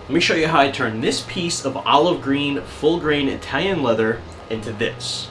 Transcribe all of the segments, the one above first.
Let me show you how I turn this piece of olive green, full grain Italian leather into this.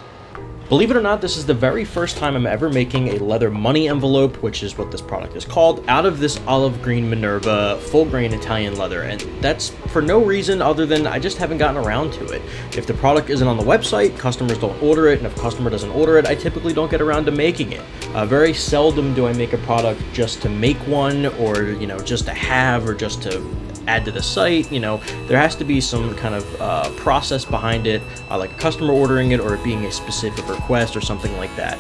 Believe it or not, this is the very first time I'm ever making a leather money envelope, which is what this product is called, out of this olive green Minerva full grain Italian leather. And that's for no reason other than I just haven't gotten around to it. If the product isn't on the website, customers don't order it, and if a customer doesn't order it, I typically don't get around to making it. Very seldom do I make a product just to make one, or just to have, or just to add to the site. There has to be some kind of process behind it, like a customer ordering it or it being a specific request or something like that.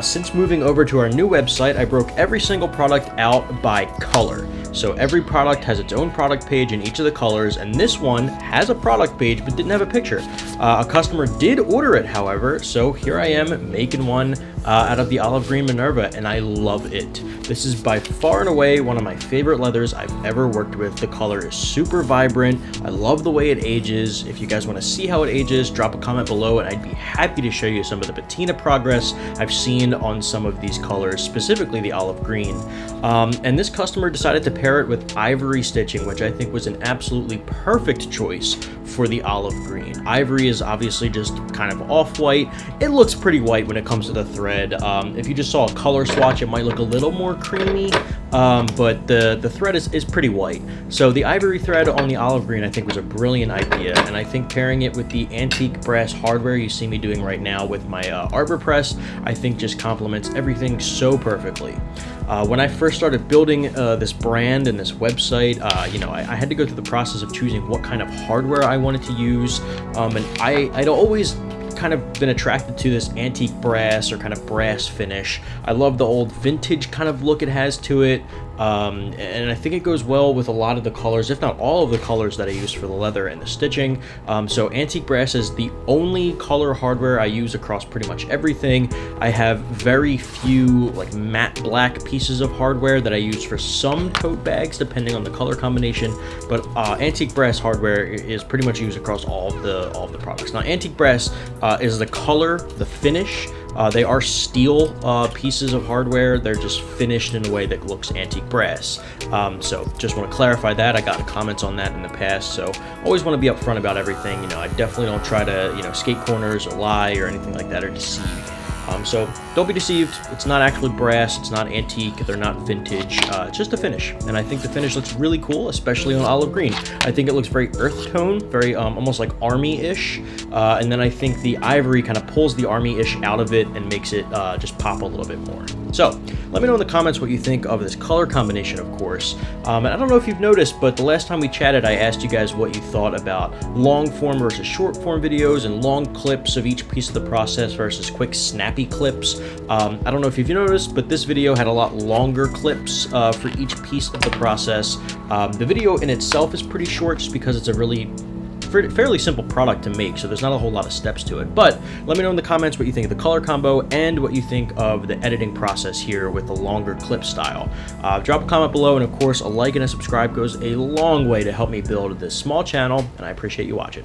Since moving over to our new website, I broke every single product out by color. So every product has its own product page in each of the colors, and this one has a product page but didn't have a picture. A customer did order it, however, so here I am making one out of the olive green Minerva, and I love it. This is by far and away one of my favorite leathers I've ever worked with. The color is super vibrant. I love the way it ages. If you guys want to see how it ages, drop a comment below and I'd be happy to show you some of the patina progress I've seen on some of these colors, specifically the olive green. And this customer decided to pair it with ivory stitching, which I think was an absolutely perfect choice for the olive green. Ivory is obviously just kind of off-white. It looks pretty white when it comes to the thread. If you just saw a color swatch, it might look a little more creamy, but the thread is pretty white. So the ivory thread on the olive green I think was a brilliant idea, and I think pairing it with the antique brass hardware you see me doing right now with my arbor press, I think just complements everything so perfectly. When I first started building this brand and this website, I had to go through the process of choosing what kind of hardware I wanted to use, and I'd always kind of been attracted to this antique brass or kind of brass finish. I love the old vintage kind of look it has to it, and I think it goes well with a lot of the colors, if not all of the colors that I use for the leather and the stitching. So antique brass is the only color hardware I use across pretty much everything. I have very few like matte black pieces of hardware that I use for some tote bags depending on the color combination, but antique brass hardware is pretty much used across all of the products. Now antique brass is the color, the finish. They are steel pieces of hardware. They're just finished in a way that looks antique brass. So just want to clarify that. I got comments on that in the past, so always want to be upfront about everything. I definitely don't try to skate corners or lie or anything like that or deceive. So don't be deceived. It's not actually brass. It's not antique. They're not vintage. It's just a finish. And I think the finish looks really cool, especially on olive green. I think it looks very earth tone, very almost like army-ish. And then I think the ivory kind of pulls the army-ish out of it and makes it just pop a little bit more. So let me know in the comments what you think of this color combination, of course. And I don't know if you've noticed, but the last time we chatted, I asked you guys what you thought about long form versus short form videos and long clips of each piece of the process versus quick snappy clips. I don't know if you've noticed, but this video had a lot longer clips for each piece of the process. The video in itself is pretty short just because it's a really fairly simple product to make, so there's not a whole lot of steps to it. But let me know in the comments what you think of the color combo and what you think of the editing process here with the longer clip style. Drop a comment below, and of course a like and a subscribe goes a long way to help me build this small channel, and I appreciate you watching.